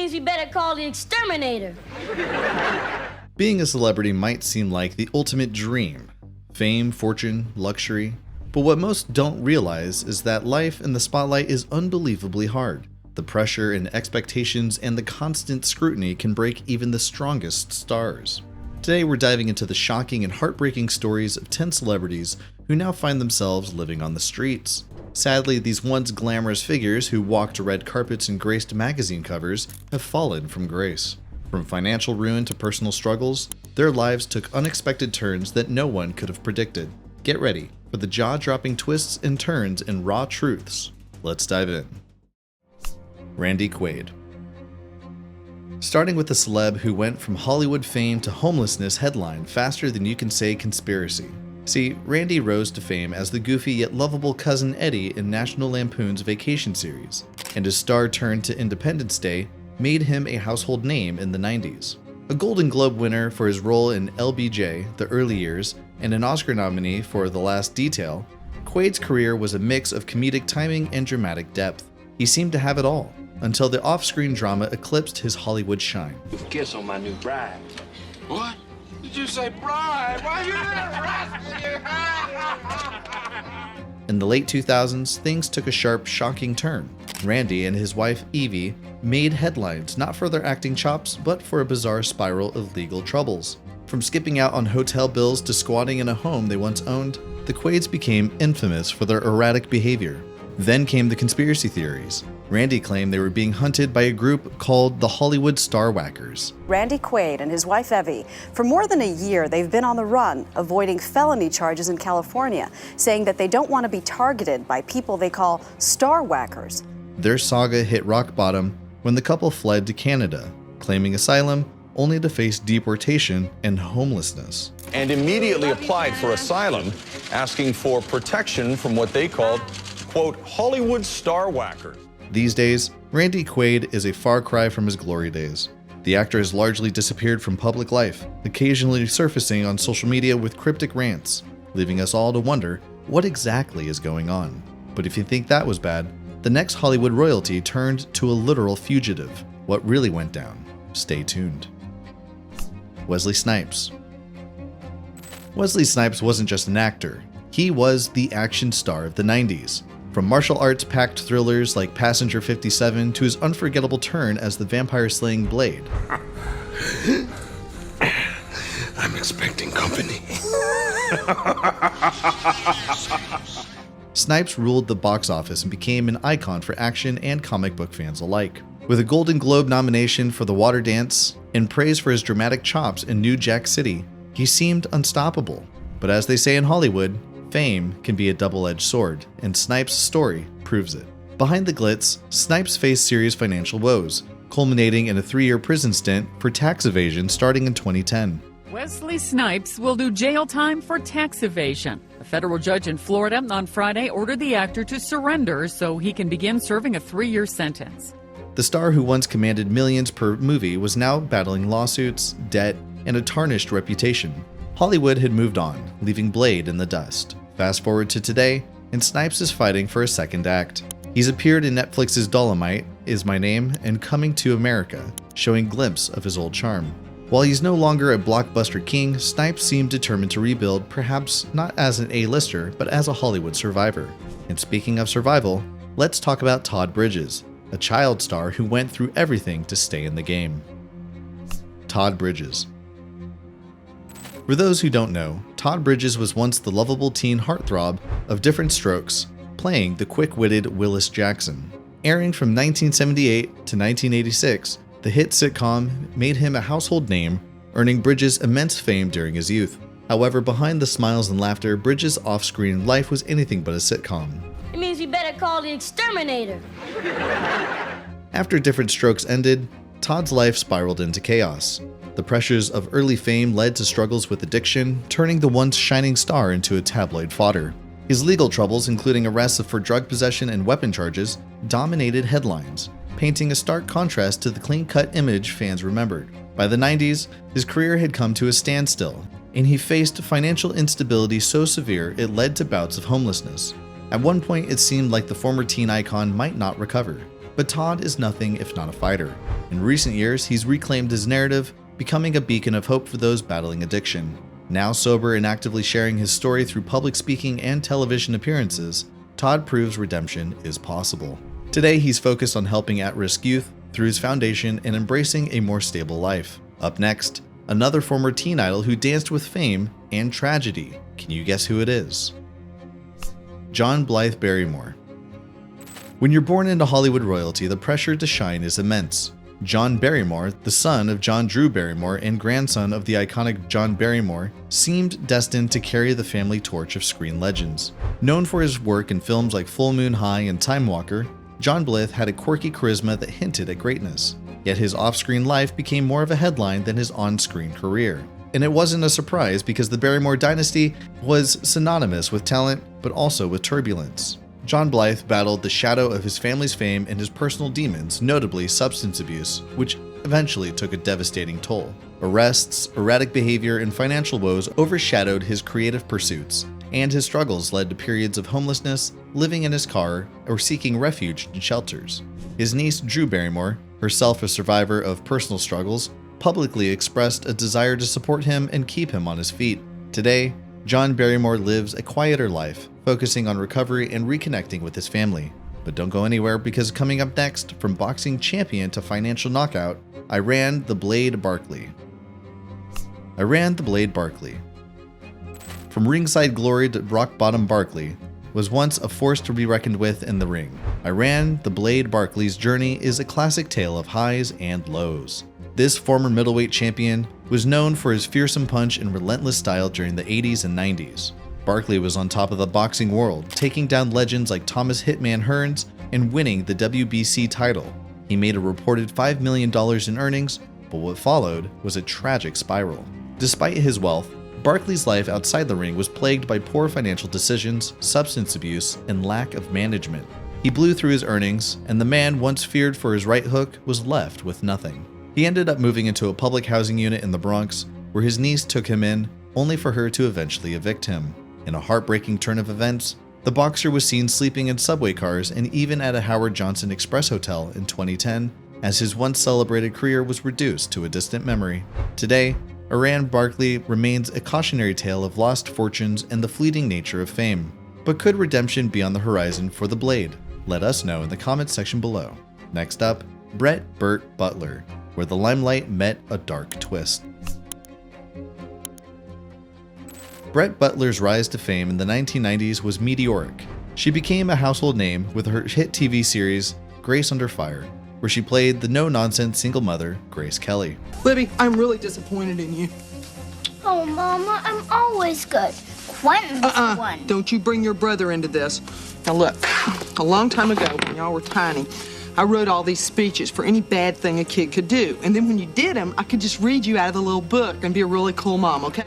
means you better call the exterminator. Being a celebrity might seem like the ultimate dream. Fame, fortune, luxury. But what most don't realize is that life in the spotlight is unbelievably hard. The pressure and expectations and the constant scrutiny can break even the strongest stars. Today we're diving into the shocking and heartbreaking stories of 10 celebrities who now find themselves living on the streets. Sadly, these once glamorous figures who walked red carpets and graced magazine covers have fallen from grace. From financial ruin to personal struggles, their lives took unexpected turns that no one could have predicted. Get ready for the jaw-dropping twists and turns and raw truths. Let's dive in. Randy Quaid. Starting with the celeb who went from Hollywood fame to homelessness headline faster than you can say conspiracy. See, Randy rose to fame as the goofy yet lovable cousin Eddie in National Lampoon's Vacation series, and his star turn to Independence Day made him a household name in the 90s. A Golden Globe winner for his role in LBJ, The Early Years, and an Oscar nominee for The Last Detail, Quaid's career was a mix of comedic timing and dramatic depth. He seemed to have it all, until the off-screen drama eclipsed his Hollywood shine. Kiss on my new bride. What? Did you say bride? Why you In the late 2000s, things took a sharp, shocking turn. Randy and his wife, Evie, made headlines not for their acting chops, but for a bizarre spiral of legal troubles. From skipping out on hotel bills to squatting in a home they once owned, the Quaids became infamous for their erratic behavior. Then came the conspiracy theories. Randy claimed they were being hunted by a group called the Hollywood Star Whackers. Randy Quaid and his wife Evie, for more than a year, they've been on the run, avoiding felony charges in California, saying that they don't want to be targeted by people they call Star Whackers. Their saga hit rock bottom when the couple fled to Canada, claiming asylum only to face deportation and homelessness. And immediately applied for asylum, asking for protection from what they called, quote, Hollywood Star Whackers. These days, Randy Quaid is a far cry from his glory days. The actor has largely disappeared from public life, occasionally surfacing on social media with cryptic rants, leaving us all to wonder what exactly is going on. But if you think that was bad, the next Hollywood royalty turned to a literal fugitive. What really went down? Stay tuned. Wesley Snipes. Wesley Snipes wasn't just an actor. He was the action star of the 90s. From martial arts-packed thrillers like Passenger 57 to his unforgettable turn as the vampire-slaying Blade. I'm expecting company. Snipes ruled the box office and became an icon for action and comic book fans alike. With a Golden Globe nomination for The Water Dance and praise for his dramatic chops in New Jack City, he seemed unstoppable. But as they say in Hollywood, fame can be a double-edged sword, and Snipes' story proves it. Behind the glitz, Snipes faced serious financial woes, culminating in a 3-year prison stint for tax evasion starting in 2010. Wesley Snipes will do jail time for tax evasion. A federal judge in Florida on Friday ordered the actor to surrender so he can begin serving a 3-year sentence. The star who once commanded millions per movie was now battling lawsuits, debt, and a tarnished reputation. Hollywood had moved on, leaving Blade in the dust. Fast forward to today, and Snipes is fighting for a second act. He's appeared in Netflix's Dolomite, Is My Name, and Coming to America, showing a glimpse of his old charm. While he's no longer a blockbuster king, Snipes seemed determined to rebuild, perhaps not as an A-lister, but as a Hollywood survivor. And speaking of survival, let's talk about Todd Bridges, a child star who went through everything to stay in the game. Todd Bridges. For those who don't know, Todd Bridges was once the lovable teen heartthrob of Different Strokes, playing the quick-witted Willis Jackson. Airing from 1978 to 1986, the hit sitcom made him a household name, earning Bridges immense fame during his youth. However, behind the smiles and laughter, Bridges' off-screen life was anything but a sitcom. It means you better call the exterminator. After Different Strokes ended, Todd's life spiraled into chaos. The pressures of early fame led to struggles with addiction, turning the once shining star into a tabloid fodder. His legal troubles, including arrests for drug possession and weapon charges, dominated headlines, painting a stark contrast to the clean-cut image fans remembered. By the 90s, his career had come to a standstill, and he faced financial instability so severe it led to bouts of homelessness. At one point, it seemed like the former teen icon might not recover. but Todd is nothing if not a fighter. In recent years, he's reclaimed his narrative, becoming a beacon of hope for those battling addiction. Now sober and actively sharing his story through public speaking and television appearances, Todd proves redemption is possible. Today, he's focused on helping at-risk youth through his foundation and embracing a more stable life. Up next, another former teen idol who danced with fame and tragedy. Can you guess who it is? John Blythe Barrymore. When you're born into Hollywood royalty, the pressure to shine is immense. John Barrymore, the son of John Drew Barrymore and grandson of the iconic John Barrymore, seemed destined to carry the family torch of screen legends. Known for his work in films like Full Moon High and Time Walker, John Blythe had a quirky charisma that hinted at greatness. Yet his off-screen life became more of a headline than his on-screen career. And it wasn't a surprise because the Barrymore dynasty was synonymous with talent, but also with turbulence. John Blythe battled the shadow of his family's fame and his personal demons, notably substance abuse, which eventually took a devastating toll. Arrests, erratic behavior, and financial woes overshadowed his creative pursuits, and his struggles led to periods of homelessness, living in his car, or seeking refuge in shelters. His niece, Drew Barrymore, herself a survivor of personal struggles, publicly expressed a desire to support him and keep him on his feet. Today, John Barrymore lives a quieter life, focusing on recovery and reconnecting with his family. But don't go anywhere because coming up next, from boxing champion to financial knockout, Iran the Blade Barkley. Iran the Blade Barkley. From ringside glory to rock bottom, Barkley was once a force to be reckoned with in the ring. Iran the Blade Barkley's journey is a classic tale of highs and lows. This former middleweight champion was known for his fearsome punch and relentless style during the 80s and 90s. Barkley was on top of the boxing world, taking down legends like Thomas Hitman Hearns and winning the WBC title. He made a reported $5 million in earnings, but what followed was a tragic spiral. Despite his wealth, Barkley's life outside the ring was plagued by poor financial decisions, substance abuse, and lack of management. He blew through his earnings, and the man once feared for his right hook was left with nothing. He ended up moving into a public housing unit in the Bronx, where his niece took him in, only for her to eventually evict him. In a heartbreaking turn of events, the boxer was seen sleeping in subway cars and even at a Howard Johnson Express hotel in 2010, as his once celebrated career was reduced to a distant memory. Today, Iran Barkley remains a cautionary tale of lost fortunes and the fleeting nature of fame. But could redemption be on the horizon for the Blade? Let us know in the comments section below. Next up, Brett Burt Butler, where the limelight met a dark twist. Brett Butler's rise to fame in the 1990s was meteoric. She became a household name with her hit TV series, Grace Under Fire, where she played the no-nonsense single mother, Grace Kelly. Libby, I'm really disappointed in you. Oh, Mama, I'm always good. Quentin's the one. Don't you bring your brother into this. Now look, a long time ago, when y'all were tiny, I wrote all these speeches for any bad thing a kid could do. And then when you did them, I could just read you out of the little book and be a really cool mom, okay?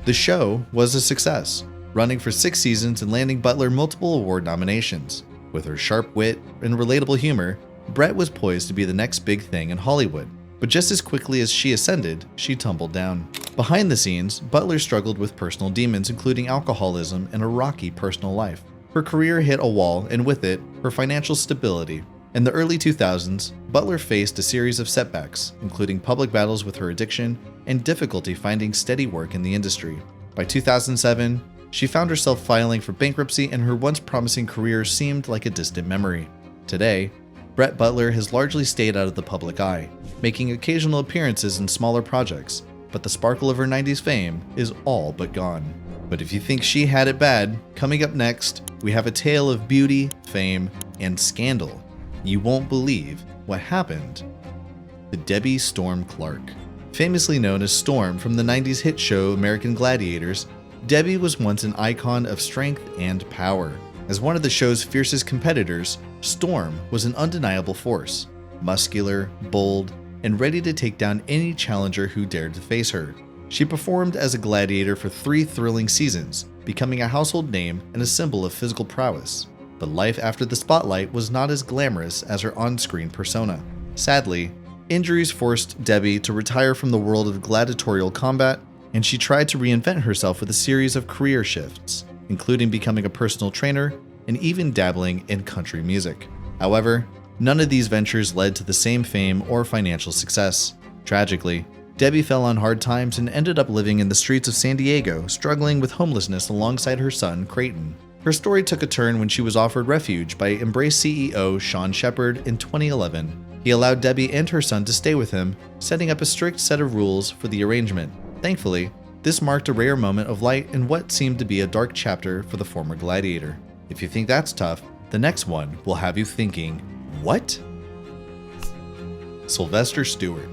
The show was a success, running for 6 seasons and landing Butler multiple award nominations. With her sharp wit and relatable humor, Brett was poised to be the next big thing in Hollywood. But just as quickly as she ascended, she tumbled down. Behind the scenes, Butler struggled with personal demons, including alcoholism and a rocky personal life. Her career hit a wall, and with it, her financial stability. In the early 2000s, Butler faced a series of setbacks, including public battles with her addiction and difficulty finding steady work in the industry. By 2007, she found herself filing for bankruptcy, and her once promising career seemed like a distant memory. Today, Brett Butler has largely stayed out of the public eye, making occasional appearances in smaller projects, but the sparkle of her 90s fame is all but gone. But if you think she had it bad, coming up next, we have a tale of beauty, fame, and scandal. You won't believe what happened to Debbie Storm Clark. Famously known as Storm from the 90s hit show American Gladiators, Debbie was once an icon of strength and power. As one of the show's fiercest competitors, Storm was an undeniable force, muscular, bold, and ready to take down any challenger who dared to face her. She performed as a gladiator for 3 thrilling seasons, becoming a household name and a symbol of physical prowess. But life after the spotlight was not as glamorous as her on-screen persona. Sadly, injuries forced Debbie to retire from the world of gladiatorial combat, and she tried to reinvent herself with a series of career shifts, including becoming a personal trainer and even dabbling in country music. However, None of these ventures led to the same fame or financial success. Tragically, Debbie fell on hard times and ended up living in the streets of San Diego, struggling with homelessness alongside her son, Creighton. Her story took a turn when she was offered refuge by Embrace CEO Sean Shepard in 2011. He allowed Debbie and her son to stay with him, setting up a strict set of rules for the arrangement. Thankfully, this marked a rare moment of light in what seemed to be a dark chapter for the former gladiator. If you think that's tough, the next one will have you thinking, what? Sylvester Stewart,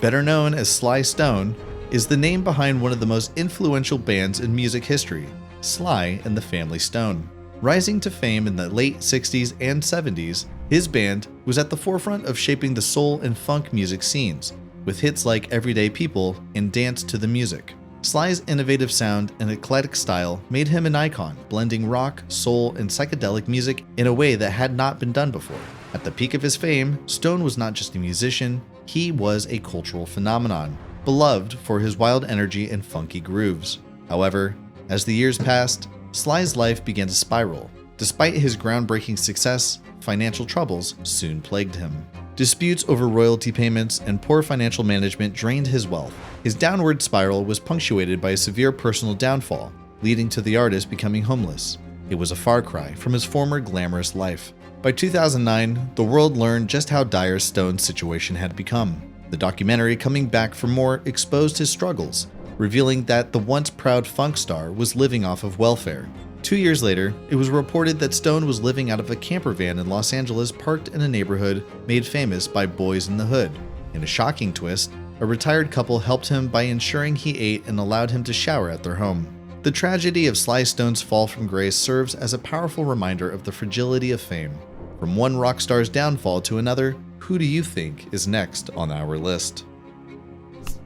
better known as Sly Stone, is the name behind one of the most influential bands in music history, Sly and the Family Stone. Rising to fame in the late 60s and 70s, his band was at the forefront of shaping the soul and funk music scenes, with hits like Everyday People and Dance to the Music. Sly's innovative sound and eclectic style made him an icon, blending rock, soul, and psychedelic music in a way that had not been done before. At the peak of his fame, Stone was not just a musician, he was a cultural phenomenon, beloved for his wild energy and funky grooves. However, as the years passed, Sly's life began to spiral. Despite his groundbreaking success, financial troubles soon plagued him. Disputes over royalty payments and poor financial management drained his wealth. His downward spiral was punctuated by a severe personal downfall, leading to the artist becoming homeless. It was a far cry from his former glamorous life. By 2009, the world learned just how dire Stone's situation had become. The documentary Coming Back for More exposed his struggles, revealing that the once proud funk star was living off of welfare. 2 years later, it was reported that Stone was living out of a camper van in Los Angeles parked in a neighborhood made famous by Boys in the Hood. In a shocking twist, a retired couple helped him by ensuring he ate and allowed him to shower at their home. The tragedy of Sly Stone's fall from grace serves as a powerful reminder of the fragility of fame. From one rock star's downfall to another, who do you think is next on our list?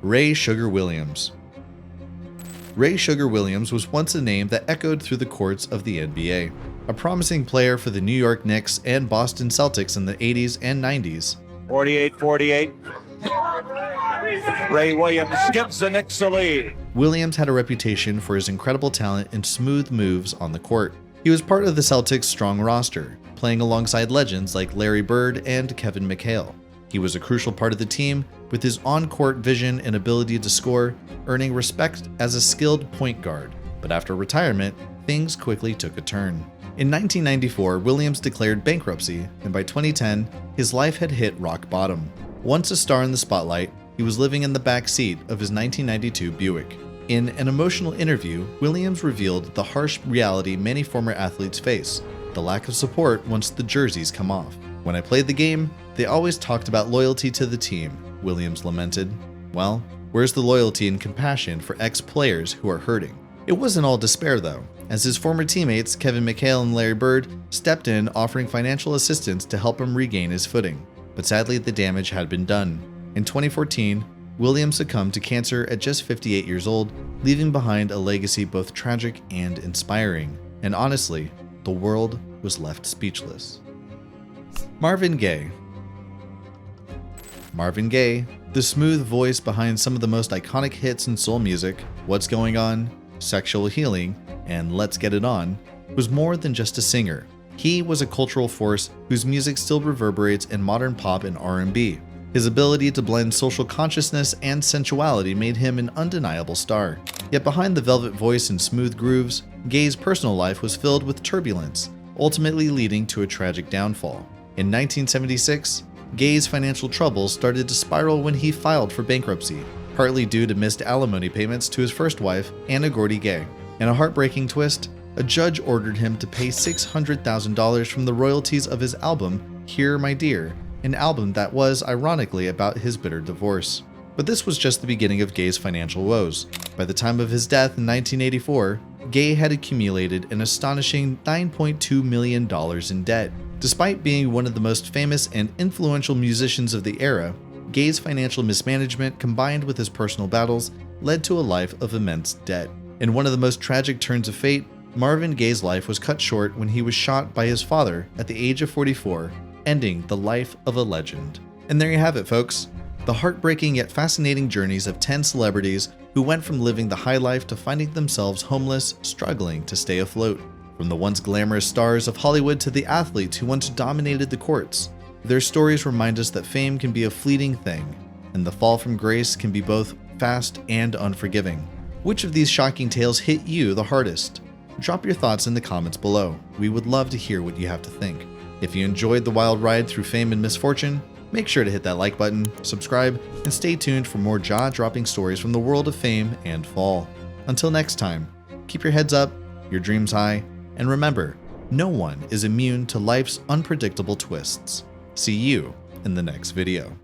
Ray Sugar Williams. Ray Sugar Williams was once a name that echoed through the courts of the NBA. A promising player for the New York Knicks and Boston Celtics in the 80s and 90s. 48-48. Ray Williams gives the Knicks the lead. Williams had a reputation for his incredible talent and smooth moves on the court. He was part of the Celtics' strong roster, playing alongside legends like Larry Bird and Kevin McHale. He was a crucial part of the team, with his on-court vision and ability to score, earning respect as a skilled point guard. But after retirement, things quickly took a turn. In 1994, Williams declared bankruptcy, and by 2010, his life had hit rock bottom. Once a star in the spotlight, he was living in the back seat of his 1992 Buick. In an emotional interview, Williams revealed the harsh reality many former athletes face: the lack of support once the jerseys come off. "When I played the game, they always talked about loyalty to the team," Williams lamented. Well, where's the loyalty and compassion for ex-players who are hurting? It wasn't all despair though, as his former teammates Kevin McHale and Larry Bird stepped in offering financial assistance to help him regain his footing. But sadly, the damage had been done. In 2014, Williams succumbed to cancer at just 58 years old, leaving behind a legacy both tragic and inspiring. And honestly, the world was left speechless. Marvin Gaye. Marvin Gaye, the smooth voice behind some of the most iconic hits in soul music, What's Going On, Sexual Healing, and Let's Get It On, was more than just a singer. He was a cultural force whose music still reverberates in modern pop and R&B. His ability to blend social consciousness and sensuality made him an undeniable star. Yet behind the velvet voice and smooth grooves, Gaye's personal life was filled with turbulence, ultimately leading to a tragic downfall. In 1976, Gaye's financial troubles started to spiral when he filed for bankruptcy, partly due to missed alimony payments to his first wife, Anna Gordy Gaye. In a heartbreaking twist, a judge ordered him to pay $600,000 from the royalties of his album, Here My Dear, an album that was, ironically, about his bitter divorce. But this was just the beginning of Gaye's financial woes. By the time of his death in 1984, Gaye had accumulated an astonishing $9.2 million in debt. Despite being one of the most famous and influential musicians of the era, Gaye's financial mismanagement combined with his personal battles led to a life of immense debt. In one of the most tragic turns of fate, Marvin Gaye's life was cut short when he was shot by his father at the age of 44, ending the life of a legend. And there you have it, folks. The heartbreaking yet fascinating journeys of 10 celebrities who went from living the high life to finding themselves homeless, struggling to stay afloat. From the once glamorous stars of Hollywood to the athletes who once dominated the courts, their stories remind us that fame can be a fleeting thing, and the fall from grace can be both fast and unforgiving. Which of these shocking tales hit you the hardest? Drop your thoughts in the comments below. We would love to hear what you have to think. If you enjoyed the wild ride through fame and misfortune, make sure to hit that like button, subscribe, and stay tuned for more jaw-dropping stories from the world of fame and fall. Until next time, keep your heads up, your dreams high, and remember, no one is immune to life's unpredictable twists. See you in the next video.